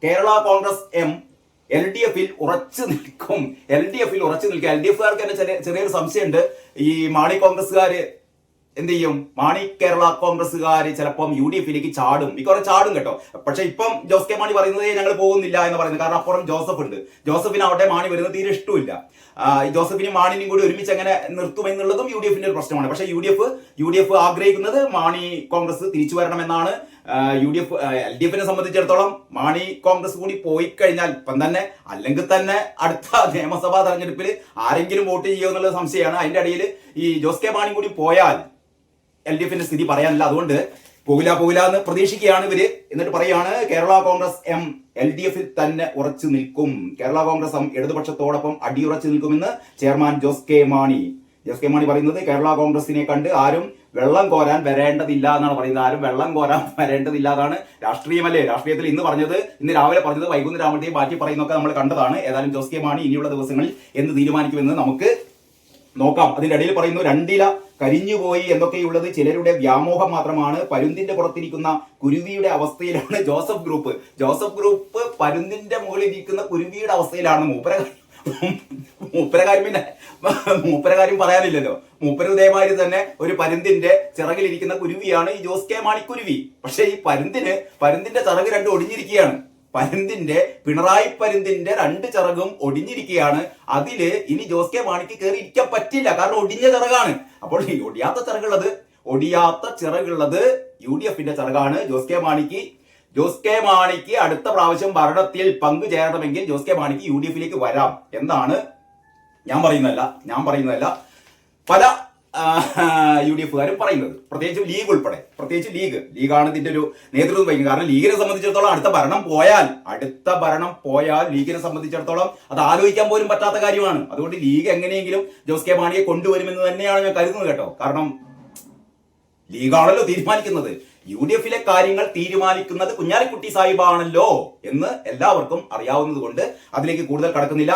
Kerala Congress M LDF-ൽ ഉറച്ചു നിൽക്കും. LDF-ൽ ഉറച്ചു നിൽക്കുക. LDF-കാർക്ക് തന്നെ ചെറിയൊരു സംശയമുണ്ട്. ഈ മാണി കോൺഗ്രസ്സുകാര് എന്ത് ചെയ്യും? മാണി കേരള കോൺഗ്രസ്സുകാര് ചിലപ്പം UDF-ലേക്ക് ചാടും, മിക്കവാറും ചാടും കേട്ടോ. പക്ഷെ ഇപ്പം ജോസ് കെ മാണി പറയുന്നത് ഞങ്ങൾ പോകുന്നില്ല എന്ന് പറയുന്നത്. കാരണം അപ്പുറം ജോസഫ് ഉണ്ട്. ജോസഫിന് അവിടെ മാണി വരുന്നത് തീരെ ഇഷ്ടമില്ല. ജോസഫിനും മാണിനും കൂടി ഒരുമിച്ച് എങ്ങനെ നിർത്തുമെന്നുള്ളതും UDF-ന്റെ ഒരു പ്രശ്നമാണ്. പക്ഷെ UDF ആഗ്രഹിക്കുന്നത് മാണി കോൺഗ്രസ് തിരിച്ചു വരണമെന്നാണ്. LDF-നെ സംബന്ധിച്ചിടത്തോളം മാണി കോൺഗ്രസ് കൂടി പോയി കഴിഞ്ഞാൽ ഇപ്പം തന്നെ അല്ലെങ്കിൽ തന്നെ അടുത്ത നിയമസഭാ തെരഞ്ഞെടുപ്പിൽ ആരെങ്കിലും വോട്ട് ചെയ്യുമെന്നുള്ള സംശയമാണ്. അതിന്റെ ഇടയിൽ ഈ ജോസ് കെ മാണി കൂടി പോയാൽ LDF-ന്റെ സ്ഥിതി പറയാനില്ല. അതുകൊണ്ട് പോകില്ല എന്ന് പ്രതീക്ഷിക്കുകയാണ് ഇവര്. എന്നിട്ട് പറയാണ് കേരള കോൺഗ്രസ് എം LDF-ൽ തന്നെ ഉറച്ചു നിൽക്കും. കേരള കോൺഗ്രസ് എം ഇടതുപക്ഷത്തോടൊപ്പം അടിയുറച്ചു നിൽക്കുമെന്ന് ചെയർമാൻ ജോസ് കെ മാണി പറയുന്നത് കേരള കോൺഗ്രസിനെ കണ്ട് ആരും വെള്ളം കോരാൻ വരേണ്ടതില്ല എന്നാണ് പറയുന്നത്. ആരും വെള്ളം കോരാൻ വരേണ്ടതില്ല എന്നാണ്. രാഷ്ട്രീയമല്ലേ? രാഷ്ട്രീയത്തിൽ ഇന്ന് രാവിലെ പറഞ്ഞത് വൈകുന്നേരം ആവുമ്പോഴത്തേക്കും മാറ്റി പറയുന്നൊക്കെ നമ്മൾ കണ്ടതാണ്. ഏതായാലും ജോസ് കെ മാണി ഇനിയുള്ള ദിവസങ്ങളിൽ എന്ത് തീരുമാനിക്കുമെന്ന് നമുക്ക് നോക്കാം. അതിന്റെ ഇടയിൽ പറയുന്നു, രണ്ടില കരിഞ്ഞുപോയി എന്നൊക്കെയുള്ളത് ചിലരുടെ വ്യാമോഹം മാത്രമാണ്. പരുന്തിന്റെ പുറത്തിരിക്കുന്ന കുരുവിയുടെ അവസ്ഥയിലാണ് ജോസഫ് ഗ്രൂപ്പ് പരുന്തിന്റെ മുകളിൽ ഇരിക്കുന്ന കുരുവിയുടെ അവസ്ഥയിലാണ്. മൂപ്പരകാര്യം പറയാനില്ലല്ലോ. മൂപ്പര് ഇതേമാതിരി തന്നെ ഒരു പരുന്തിന്റെ ചിറകിലിരിക്കുന്ന കുരുവിയാണ് ഈ ജോസ് കെ മാണി കുരുവി. പക്ഷെ ഈ പരുന്തിന്റെ ചിറക് രണ്ടും ഒടിഞ്ഞിരിക്കുകയാണ്. പിണറായി പരുന്തിന്റെ 2 ചിറകും ഒടിഞ്ഞിരിക്കുകയാണ്. അതില് ഇനി ജോസ് കെ മാണിക്ക് കയറി ഇരിക്കാൻ പറ്റില്ല, കാരണം ഒടിഞ്ഞ ചിറകാണ്. അപ്പോൾ ഈ ഒടിയാത്ത ചിറകുള്ളത് UDF-ന്റെ ചിറകാണ്. ജോസ് കെ മാണിക്ക് അടുത്ത പ്രാവശ്യം ഭരണത്തിൽ പങ്കുചേരണമെങ്കിൽ ജോസ് കെ മാണിക്ക് UDF-ലേക്ക് വരാം എന്നാണ് ഞാൻ പറയുന്നതല്ല പല UDF-കാരും പറയുന്നത്. പ്രത്യേകിച്ച് ലീഗ് ഉൾപ്പെടെ. ലീഗാണ് ഇതിന്റെ ഒരു നേതൃത്വം വഹിക്കുന്നത്. കാരണം ലീഗിനെ സംബന്ധിച്ചിടത്തോളം അടുത്ത ഭരണം പോയാൽ ലീഗിനെ സംബന്ധിച്ചിടത്തോളം അത് ആലോചിക്കാൻ പോലും പറ്റാത്ത കാര്യമാണ്. അതുകൊണ്ട് ലീഗ് എങ്ങനെയെങ്കിലും ജോസ് കെ മാണിയെ കൊണ്ടുവരുമെന്ന് തന്നെയാണ് ഞാൻ കരുതുന്നത് കേട്ടോ. കാരണം ലീഗാണല്ലോ തീരുമാനിക്കുന്നത്. UDF-ലെ കാര്യങ്ങൾ തീരുമാനിക്കുന്നത് കുഞ്ഞാലിക്കുട്ടി സാഹിബാണല്ലോ എന്ന് എല്ലാവർക്കും അറിയാവുന്നത് കൊണ്ട് അതിലേക്ക് കൂടുതൽ കടക്കുന്നില്ല.